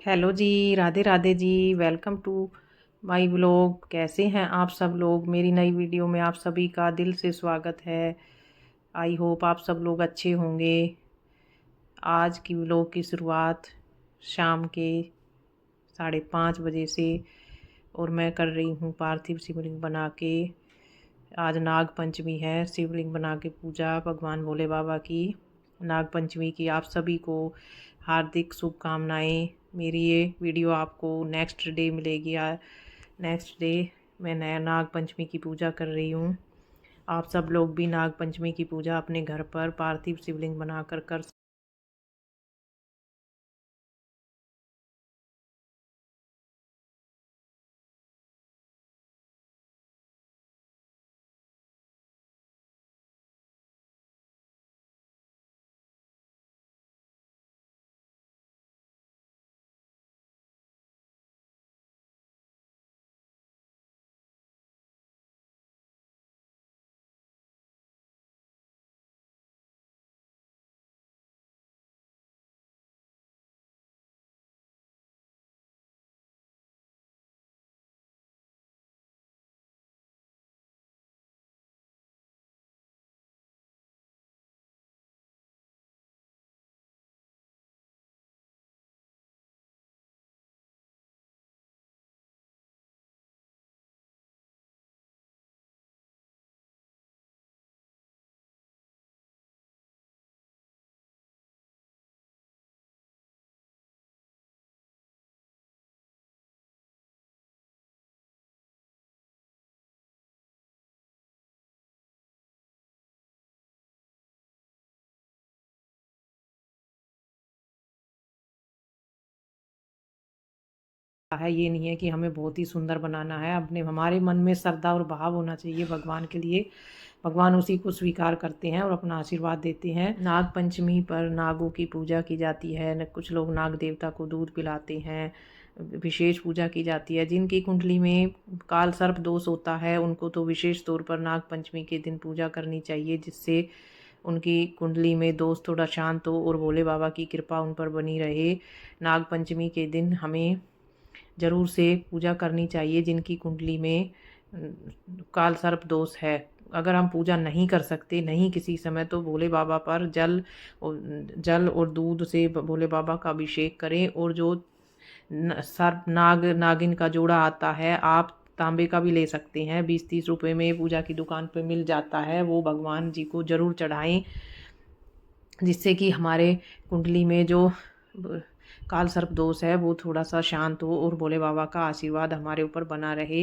Hello जी, Radhe Radhe ji. Welcome to my vlog. कैसे हैं आप सब लोग? मेरी नई वीडियो में आप सभी का दिल से स्वागत है। आई होप आप सब लोग अच्छे होंगे। आज की व्लॉग की शुरुआत शाम के 5:30 बजे से और मैं कर रही हूँ पार्थिव शिवलिंग बना के। आज नाग पंचमी है। शिवलिंग बना के पूजा भगवान भोले बाबा की। नाग पंचमी की आप सभी को हार्दिक शुभकामनाएं। मेरी ये वीडियो आपको नेक्स्ट डे मिलेगी। नेक्स्ट डे मैं नया नाग पंचमी की पूजा कर रही हूँ। आप सब लोग भी नाग पंचमी की पूजा अपने घर पर पार्थिव शिवलिंग बनाकर कर। है ये नहीं है कि हमें बहुत ही सुंदर बनाना है। अपने हमारे मन में श्रद्धा और भाव होना चाहिए भगवान के लिए। भगवान उसी को स्वीकार करते हैं और अपना आशीर्वाद देते हैं। नाग पंचमी पर नागों की पूजा की जाती है। कुछ लोग नाग देवता को दूध पिलाते हैं। विशेष पूजा की जाती है। जिनकी कुंडली में काल सर्प दोष होता है उनको तो विशेष तौर पर नाग पंचमी के दिन पूजा करनी चाहिए, जिससे उनकी कुंडली में दोष थोड़ा शांत हो और भोले बाबा की कृपा उन पर बनी रहे। नाग पंचमी के दिन हमें ज़रूर से पूजा करनी चाहिए जिनकी कुंडली में काल सर्प दोष है। अगर हम पूजा नहीं कर सकते नहीं किसी समय, तो भोले बाबा पर जल और दूध से भोले बाबा का अभिषेक करें। और जो सर्प नाग नागिन का जोड़ा आता है, आप तांबे का भी ले सकते हैं, 20-30 रुपए में पूजा की दुकान पे मिल जाता है। वो भगवान जी को ज़रूर चढ़ाएं, जिससे कि हमारे कुंडली में जो काल सर्प दोष है वो थोड़ा सा शांत हो और भोले बाबा का आशीर्वाद हमारे ऊपर बना रहे।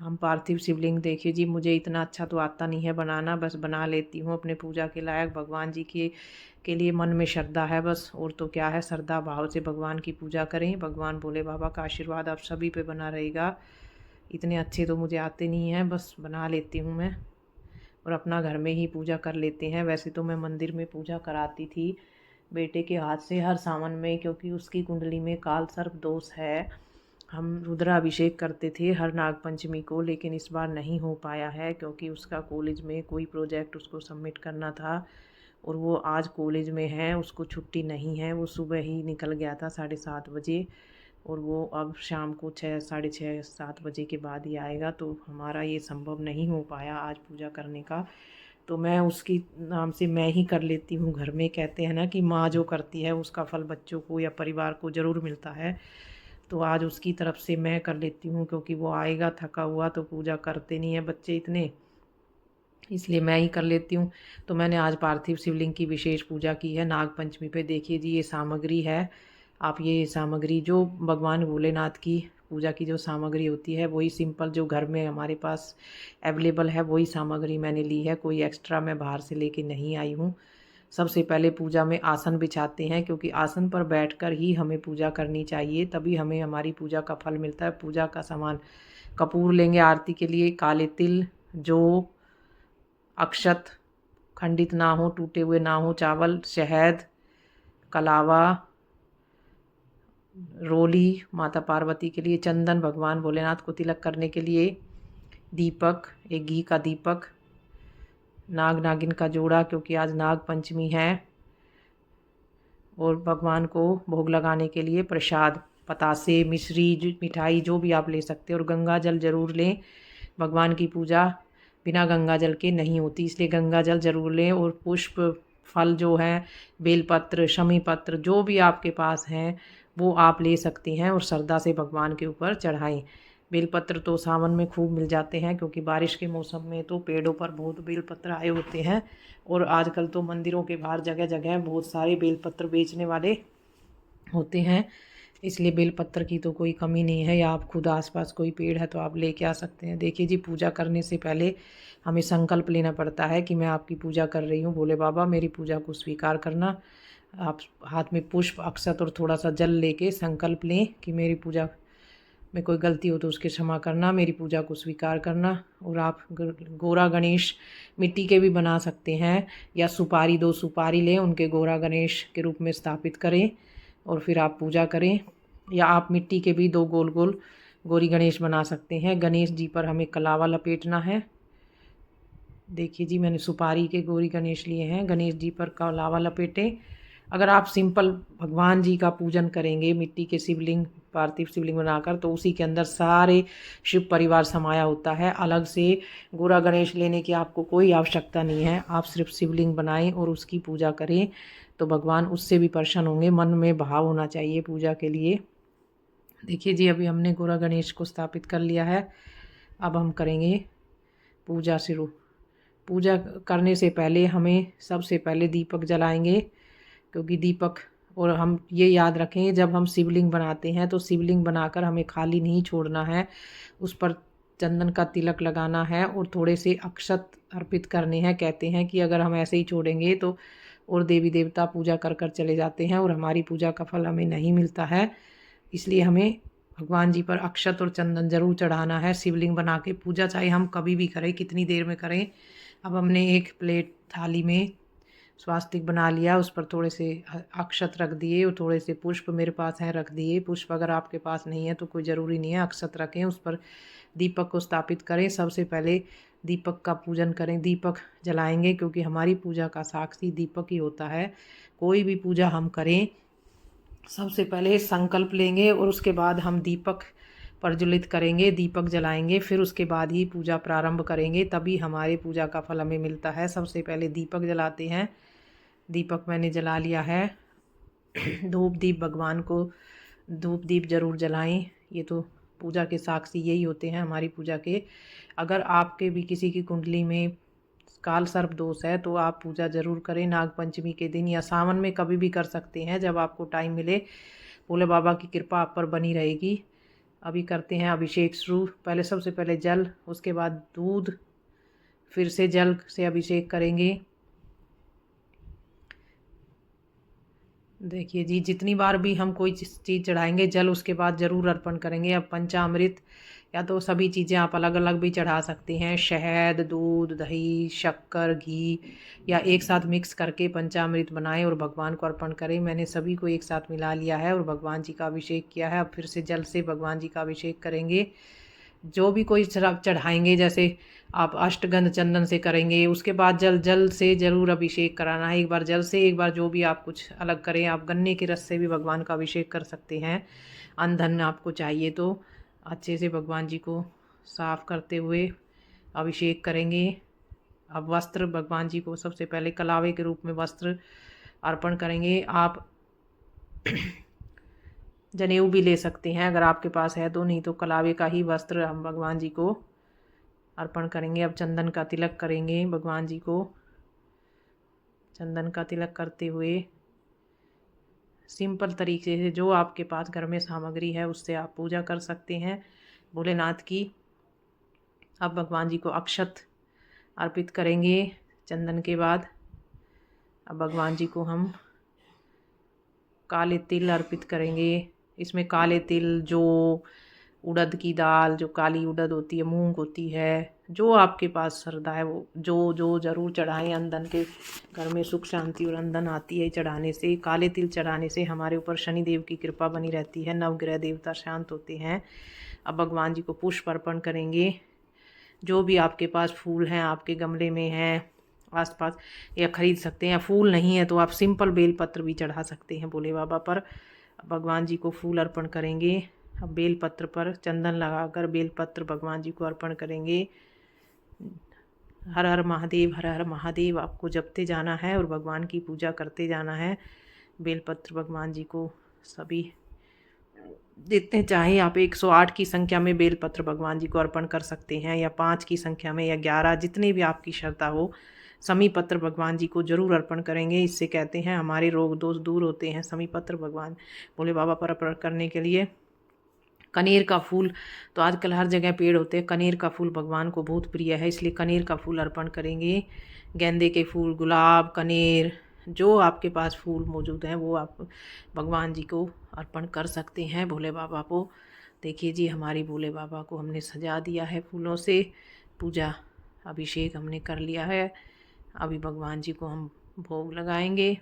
हम पार्थिव शिवलिंग, देखिए जी, मुझे इतना अच्छा तो आता नहीं है बनाना, बस बना लेती हूँ अपने पूजा के लायक। भगवान जी के लिए मन में श्रद्धा है बस, और तो क्या है। श्रद्धा भाव से भगवान की पूजा करें। भगवान भोले बाबा का आशीर्वाद आप सभी पे बना रहेगा। इतने अच्छे तो मुझे आते नहीं हैं, बस बना लेती हूँ मैं और अपना घर में ही पूजा कर लेते हैं। वैसे तो मैं मंदिर में पूजा कराती थी बेटे के हाथ से हर सावन में, क्योंकि उसकी कुंडली में काल सर्प दोष है। हम रुद्राभिषेक करते थे हर नाग पंचमी को, लेकिन इस बार नहीं हो पाया है क्योंकि उसका कॉलेज में कोई प्रोजेक्ट उसको सबमिट करना था और वो आज कॉलेज में है, उसको छुट्टी नहीं है। वो सुबह ही निकल गया था 7:30 बजे और वो अब शाम को 6, साढ़े 6, 7 बजे के बाद ही आएगा। तो हमारा ये संभव नहीं हो पाया आज पूजा करने का। तो मैं उसकी नाम से मैं ही कर लेती हूँ घर में। कहते हैं ना कि माँ जो करती है उसका फल बच्चों को या परिवार को ज़रूर मिलता है। तो आज उसकी तरफ से मैं कर लेती हूँ, क्योंकि वो आएगा थका हुआ तो पूजा करते नहीं है बच्चे इतने, इसलिए मैं ही कर लेती हूँ। तो मैंने आज पार्थिव शिवलिंग की विशेष पूजा की है नाग पंचमी पे। देखिए जी, ये सामग्री है। आप ये सामग्री जो भगवान भोलेनाथ की पूजा की जो सामग्री होती है, वही सिंपल जो घर में हमारे पास अवेलेबल है वही सामग्री मैंने ली है। कोई एक्स्ट्रा मैं बाहर से लेके नहीं आई हूँ। सबसे पहले पूजा में आसन बिछाते हैं, क्योंकि आसन पर बैठकर ही हमें पूजा करनी चाहिए, तभी हमें हमारी पूजा का फल मिलता है। पूजा का सामान, कपूर लेंगे आरती के लिए, काले तिल, जो अक्षत खंडित ना हो, टूटे हुए ना हो, चावल, शहद, कलावा, रोली माता पार्वती के लिए, चंदन भगवान भोलेनाथ को तिलक करने के लिए, दीपक, एक घी का दीपक, नाग नागिन का जोड़ा क्योंकि आज नाग पंचमी है, और भगवान को भोग लगाने के लिए प्रसाद। पतासे, मिश्री, मिठाई जो भी आप ले सकते हैं। और गंगा जल ज़रूर लें, भगवान की पूजा बिना गंगा जल के नहीं होती, इसलिए गंगा जल ज़रूर लें। और पुष्प, फल जो है, बेलपत्र, शमी पत्र जो भी आपके पास हैं वो आप ले सकती हैं और श्रद्धा से भगवान के ऊपर चढ़ाएं। बेलपत्र तो सावन में खूब मिल जाते हैं, क्योंकि बारिश के मौसम में तो पेड़ों पर बहुत बेलपत्र आए होते हैं। और आजकल तो मंदिरों के बाहर जगह जगह बहुत सारे बेलपत्र बेचने वाले होते हैं, इसलिए बेलपत्र की तो कोई कमी नहीं है। या आप खुद आसपास कोई पेड़ है तो आप लेके आ सकते हैं। देखिए जी, पूजा करने से पहले हमें संकल्प लेना पड़ता है कि मैं आपकी पूजा कर रही हूँ, भोले बाबा मेरी पूजा को स्वीकार करना। आप हाथ में पुष्प, अक्षत और थोड़ा सा जल लेके संकल्प लें कि मेरी पूजा में कोई गलती हो तो उसके क्षमा करना, मेरी पूजा को स्वीकार करना। और आप गोरा गणेश मिट्टी के भी बना सकते हैं, या सुपारी, 2 सुपारी लें, उनके गोरा गणेश के रूप में स्थापित करें और फिर आप पूजा करें। या आप मिट्टी के भी 2 गोल गोल गौरी गणेश बना सकते हैं। गणेश जी पर हमें कलावा लपेटना है। देखिए जी, मैंने सुपारी के गौरी गणेश लिए हैं, गणेश जी पर कलावा लपेटें। अगर आप सिंपल भगवान जी का पूजन करेंगे मिट्टी के शिवलिंग, पार्थिव शिवलिंग बनाकर, तो उसी के अंदर सारे शिव परिवार समाया होता है। अलग से गोरा गणेश लेने की आपको कोई आवश्यकता नहीं है। आप सिर्फ शिवलिंग बनाएं और उसकी पूजा करें तो भगवान उससे भी प्रसन्न होंगे। मन में भाव होना चाहिए पूजा के लिए। देखिए जी, अभी हमने गोरा गणेश को स्थापित कर लिया है। अब हम करेंगे पूजा शुरू। पूजा करने से पहले हमें सबसे पहले दीपक जलाएंगे, क्योंकि दीपक, और हम ये याद रखें जब हम शिवलिंग बनाते हैं तो शिवलिंग बनाकर हमें खाली नहीं छोड़ना है, उस पर चंदन का तिलक लगाना है और थोड़े से अक्षत अर्पित करने हैं। कहते हैं कि अगर हम ऐसे ही छोड़ेंगे तो और देवी देवता पूजा कर कर चले जाते हैं और हमारी पूजा का फल हमें नहीं मिलता है। इसलिए हमें भगवान जी पर अक्षत और चंदन ज़रूर चढ़ाना है। शिवलिंग बना के पूजा चाहे हम कभी भी करें, कितनी देर में करें। अब हमने एक प्लेट थाली में स्वास्तिक बना लिया, उस पर थोड़े से अक्षत रख दिए और थोड़े से पुष्प मेरे पास हैं रख दिए। पुष्प अगर आपके पास नहीं है तो कोई ज़रूरी नहीं है, अक्षत रखें। उस पर दीपक को स्थापित करें। सबसे पहले दीपक का पूजन करें, दीपक जलाएंगे, क्योंकि हमारी पूजा का साक्षी दीपक ही होता है। कोई भी पूजा हम करें, सबसे पहले संकल्प लेंगे और उसके बाद हम दीपक प्रज्वलित करेंगे, दीपक जलाएंगे, फिर उसके बाद ही पूजा प्रारंभ करेंगे, तभी हमारे पूजा का फल हमें मिलता है। सबसे पहले दीपक जलाते हैं। दीपक मैंने जला लिया है। धूप दीप, भगवान को धूप दीप जरूर जलाएं, ये तो पूजा के साक्षी यही होते हैं हमारी पूजा के। अगर आपके भी किसी की कुंडली में काल सर्प दोष है तो आप पूजा ज़रूर करें। नाग पंचमी के दिन या सावन में कभी भी कर सकते हैं, जब आपको टाइम मिले। भोले बाबा की कृपा आप पर बनी रहेगी। अभी करते हैं अभिषेक शुरू। पहले सबसे पहले जल, उसके बाद दूध, फिर से जल से अभिषेक करेंगे। देखिए जी, जितनी बार भी हम कोई चीज़ चढ़ाएंगे जल उसके बाद ज़रूर अर्पण करेंगे। अब पंचामृत, या तो सभी चीज़ें आप अलग अलग भी चढ़ा सकते हैं, शहद, दूध, दही, शक्कर, घी, या एक साथ मिक्स करके पंचामृत बनाएं और भगवान को अर्पण करें। मैंने सभी को एक साथ मिला लिया है और भगवान जी का अभिषेक किया है। अब फिर से जल से भगवान जी का अभिषेक करेंगे। जो भी कोई चढ़ाएंगे, जैसे आप अष्टगंध चंदन से करेंगे, उसके बाद जल से ज़रूर अभिषेक कराना है। एक बार जल से, एक बार जो भी आप कुछ अलग करें। आप गन्ने के रस से भी भगवान का अभिषेक कर सकते हैं। अनधन आपको चाहिए तो अच्छे से भगवान जी को साफ करते हुए अभिषेक करेंगे। अब वस्त्र, भगवान जी को सबसे पहले कलावे के रूप में वस्त्र अर्पण करेंगे। आप जनेऊ भी ले सकते हैं अगर आपके पास है तो, नहीं तो कलावे का ही वस्त्र हम भगवान जी को अर्पण करेंगे। अब चंदन का तिलक करेंगे भगवान जी को। चंदन का तिलक करते हुए सिंपल तरीके से जो आपके पास घर में सामग्री है उससे आप पूजा कर सकते हैं भोलेनाथ की। अब भगवान जी को अक्षत अर्पित करेंगे चंदन के बाद। अब भगवान जी को हम काले तिल अर्पित करेंगे। इसमें काले तिल, जो उड़द की दाल, जो काली उड़द होती है, मूंग होती है, जो आपके पास श्रद्धा है वो जो ज़रूर चढ़ाएं। अंदन के घर में सुख शांति और अंदन आती है चढ़ाने से। काले तिल चढ़ाने से हमारे ऊपर शनिदेव की कृपा बनी रहती है, नवग्रह देवता शांत होते हैं। अब भगवान जी को पुष्प अर्पण करेंगे। जो भी आपके पास फूल हैं, आपके गमले में हैं आसपास, या खरीद सकते हैं। या फूल नहीं है तो आप सिंपल बेलपत्र भी चढ़ा सकते हैं भोले बाबा पर। भगवान जी को फूल अर्पण करेंगे। अब बेलपत्र पर चंदन लगाकर बेलपत्र भगवान जी को अर्पण करेंगे। हर हर महादेव, हर हर महादेव आपको जपते जाना है और भगवान की पूजा करते जाना है। बेलपत्र भगवान जी को सभी जितने चाहे आप 108 की संख्या में बेलपत्र भगवान जी को अर्पण कर सकते हैं, या 5 की संख्या में, या 11, जितने भी आपकी श्रद्धा हो। समी पत्र भगवान जी को जरूर अर्पण करेंगे। इससे कहते हैं हमारे रोग दोष दूर होते हैं। समी पत्र भगवान भोले बाबा पर अर्पण करने के लिए कनेर का फूल, तो आजकल हर जगह पेड़ होते हैं। कनेर का फूल भगवान को बहुत प्रिय है, इसलिए कनेर का फूल अर्पण करेंगे। गेंदे के फूल, गुलाब, कनेर, जो आपके पास फूल मौजूद हैं वो आप भगवान जी को अर्पण कर सकते हैं, भोले बाबा को। देखिए जी, हमारी भोले बाबा को हमने सजा दिया है फूलों से। पूजा अभिषेक हमने कर लिया है। अभी भगवान जी को हम भोग लगाएंगे।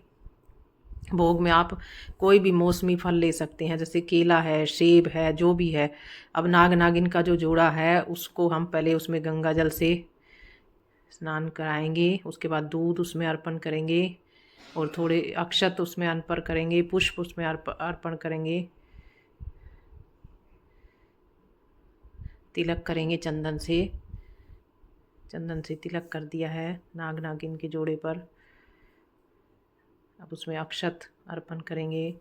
भोग में आप कोई भी मौसमी फल ले सकते हैं, जैसे केला है, सेब है, जो भी है। अब नाग नागिन का जो जोड़ा है उसको हम पहले उसमें गंगा जल से स्नान कराएंगे, उसके बाद दूध उसमें अर्पण करेंगे और थोड़े अक्षत उसमें अर्पण करेंगे, पुष्प उसमें अर्पण करेंगे, तिलक करेंगे चंदन से। चंदन से तिलक कर दिया है नाग नागिन के जोड़े पर। अब उसमें अक्षत अर्पण करेंगे,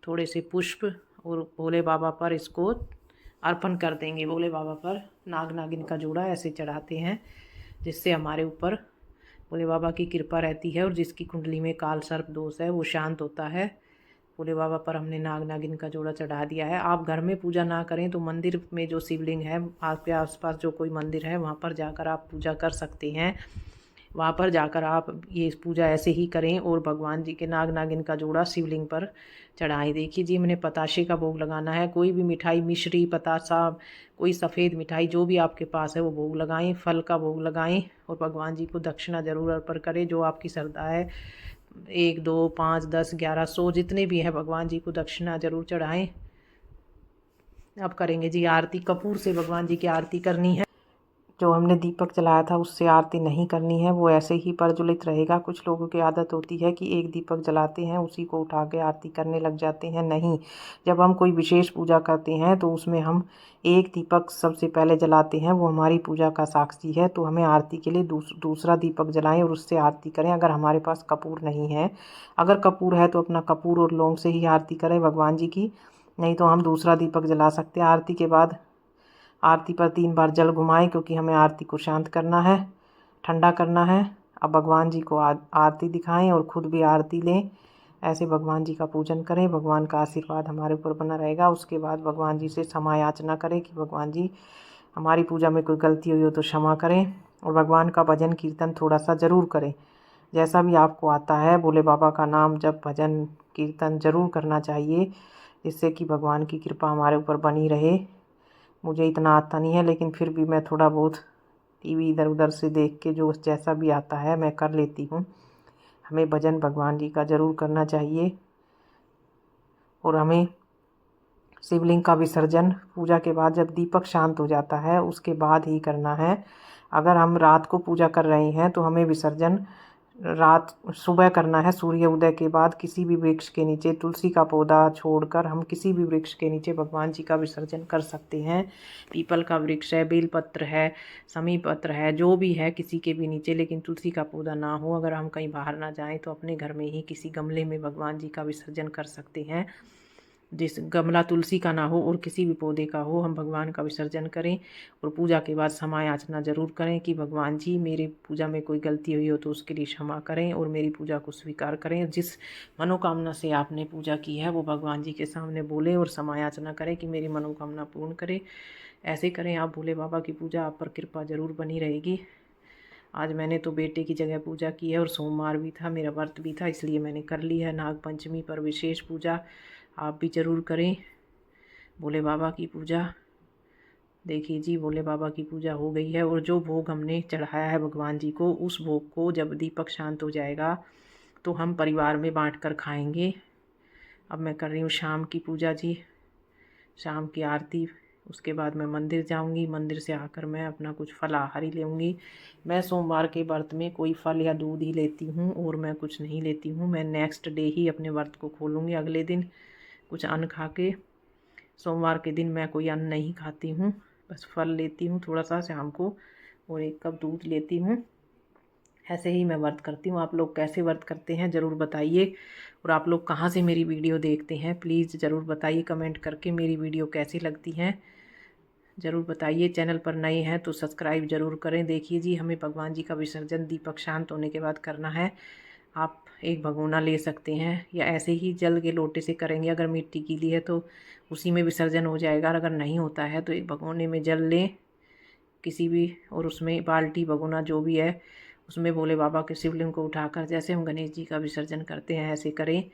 थोड़े से पुष्प, और भोले बाबा पर इसको अर्पण कर देंगे। भोले बाबा पर नाग नागिन का जोड़ा ऐसे चढ़ाते हैं, जिससे हमारे ऊपर भोले बाबा की कृपा रहती है और जिसकी कुंडली में काल सर्प दोष है वो शांत होता है। भोले बाबा पर हमने नाग नागिन का जोड़ा चढ़ा दिया है। आप घर में पूजा ना करें तो मंदिर में जो शिवलिंग है, आपके आसपास जो कोई मंदिर है वहाँ पर जाकर आप पूजा कर सकते हैं। वहाँ पर जाकर आप ये पूजा ऐसे ही करें और भगवान जी के नाग नागिन का जोड़ा शिवलिंग पर चढ़ाएं। देखिए जी, मैंने पताशे का भोग लगाना है। कोई भी मिठाई, मिश्री, पतासा, कोई सफ़ेद मिठाई जो भी आपके पास है वो भोग लगाएं। फल का भोग लगाएं और भगवान जी को दक्षिणा जरूर अर्पण करें, जो आपकी श्रद्धा है। 1, 2, 5, 10, 11, 100 जितने भी हैं भगवान जी को दक्षिणा जरूर चढ़ाएं। अब करेंगे जी आरती। कपूर से भगवान जी की आरती करनी है। जो हमने दीपक जलाया था उससे आरती नहीं करनी है, वो ऐसे ही प्रज्वलित रहेगा। कुछ लोगों की आदत होती है कि एक दीपक जलाते हैं, उसी को उठा के आरती करने लग जाते हैं। नहीं, जब हम कोई विशेष पूजा करते हैं तो उसमें हम एक दीपक सबसे पहले जलाते हैं, वो हमारी पूजा का साक्षी है। तो हमें आरती के लिए दूसरा दीपक जलाएं और उससे आरती करें, अगर हमारे पास कपूर नहीं है। अगर कपूर है तो अपना कपूर और लौंग से ही आरती करें भगवान जी की, नहीं तो हम दूसरा दीपक जला सकते हैं। आरती के बाद आरती पर 3 बार जल घुमाएं, क्योंकि हमें आरती को शांत करना है, ठंडा करना है। अब भगवान जी को आरती दिखाएं और खुद भी आरती लें। ऐसे भगवान जी का पूजन करें, भगवान का आशीर्वाद हमारे ऊपर बना रहेगा। उसके बाद भगवान जी से क्षमा याचना करें कि भगवान जी, हमारी पूजा में कोई गलती हुई हो तो क्षमा करें। और भगवान का भजन कीर्तन थोड़ा सा ज़रूर करें, जैसा भी आपको आता है। भोले बाबा का नाम जब भजन कीर्तन ज़रूर करना चाहिए, जिससे कि भगवान की कृपा हमारे ऊपर बनी रहे। मुझे इतना आता नहीं है, लेकिन फिर भी मैं थोड़ा बहुत टीवी इधर उधर से देख के जो जैसा भी आता है मैं कर लेती हूँ। हमें भजन भगवान जी का ज़रूर करना चाहिए। और हमें शिवलिंग का विसर्जन पूजा के बाद, जब दीपक शांत हो जाता है उसके बाद ही करना है। अगर हम रात को पूजा कर रहे हैं तो हमें विसर्जन सुबह करना है, सूर्य उदय के बाद। किसी भी वृक्ष के नीचे, तुलसी का पौधा छोड़कर हम किसी भी वृक्ष के नीचे भगवान जी का विसर्जन कर सकते हैं। पीपल का वृक्ष है, बेलपत्र है, समी पत्र है, जो भी है किसी के भी नीचे, लेकिन तुलसी का पौधा ना हो। अगर हम कहीं बाहर ना जाएं तो अपने घर में ही किसी गमले में भगवान जी का विसर्जन कर सकते हैं। जिस गमला तुलसी का ना हो और किसी भी पौधे का हो, हम भगवान का विसर्जन करें। और पूजा के बाद क्षमा याचना जरूर करें कि भगवान जी, मेरी पूजा में कोई गलती हुई हो तो उसके लिए क्षमा करें और मेरी पूजा को स्वीकार करें। जिस मनोकामना से आपने पूजा की है वो भगवान जी के सामने बोले और क्षमा याचना करें कि मेरी मनोकामना पूर्ण करें। ऐसे करें आप, भोले बाबा की पूजा आप पर कृपा जरूर बनी रहेगी। आज मैंने तो बेटे की जगह पूजा की है और सोमवार भी था, मेरा व्रत भी था, इसलिए मैंने कर ली है। नाग पंचमी पर विशेष पूजा आप भी ज़रूर करें भोले बाबा की पूजा। देखिए जी, भोले बाबा की पूजा हो गई है और जो भोग हमने चढ़ाया है भगवान जी को, उस भोग को जब दीपक शांत हो जाएगा तो हम परिवार में बांट कर खाएंगे। अब मैं कर रही हूँ शाम की पूजा जी, शाम की आरती उसके बाद मैं मंदिर जाऊंगी। मंदिर से आकर मैं अपना कुछ फलाहारी लेंगी। मैं सोमवार के व्रत में कोई फल या दूध ही लेती हूँ और मैं कुछ नहीं लेती हूँ। मैं नेक्स्ट डे ही अपने व्रत को खोलूँगी, अगले दिन कुछ अन्न खा के। सोमवार के दिन मैं कोई अन्न नहीं खाती हूँ, बस फल लेती हूँ थोड़ा सा शाम को और 1 कप दूध लेती हूँ। ऐसे ही मैं व्रत करती हूँ। आप लोग कैसे व्रत करते हैं ज़रूर बताइए, और आप लोग कहाँ से मेरी वीडियो देखते हैं प्लीज़ ज़रूर बताइए कमेंट करके। मेरी वीडियो कैसी लगती हैं ज़रूर बताइए। चैनल पर नए हैं तो सब्सक्राइब ज़रूर करें। देखिए जी, हमें भगवान जी का विसर्जन दीपक शांत होने के बाद करना है। आप एक भगोना ले सकते हैं या ऐसे ही जल के लोटे से करेंगे। अगर मिट्टी गीली है तो उसी में विसर्जन हो जाएगा, और अगर नहीं होता है तो एक भगोने में जल लें किसी भी, और उसमें बाल्टी भगोना जो भी है उसमें भोले बाबा के शिवलिंग को उठाकर जैसे हम गणेश जी का विसर्जन करते हैं ऐसे करें।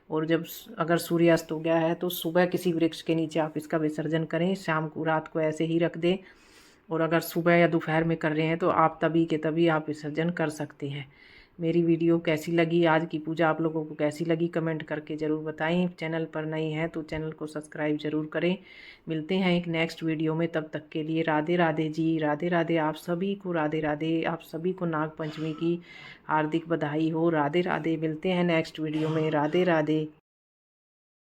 और जब अगर सूर्यास्त हो गया है तो सुबह किसी वृक्ष के नीचे आप इसका विसर्जन करें। शाम को रात को ऐसे ही रख दें, और अगर सुबह या दोपहर में कर रहे हैं तो आप तभी के तभी आप विसर्जन कर सकते हैं। मेरी वीडियो कैसी लगी, आज की पूजा आप लोगों को कैसी लगी कमेंट करके ज़रूर बताएं। चैनल पर नए हैं तो चैनल को सब्सक्राइब ज़रूर करें। मिलते हैं एक नेक्स्ट वीडियो में, तब तक के लिए राधे राधे जी। राधे राधे आप सभी को, राधे राधे आप सभी को नाग पंचमी की हार्दिक बधाई हो। राधे राधे, मिलते हैं नेक्स्ट वीडियो में। राधे राधे।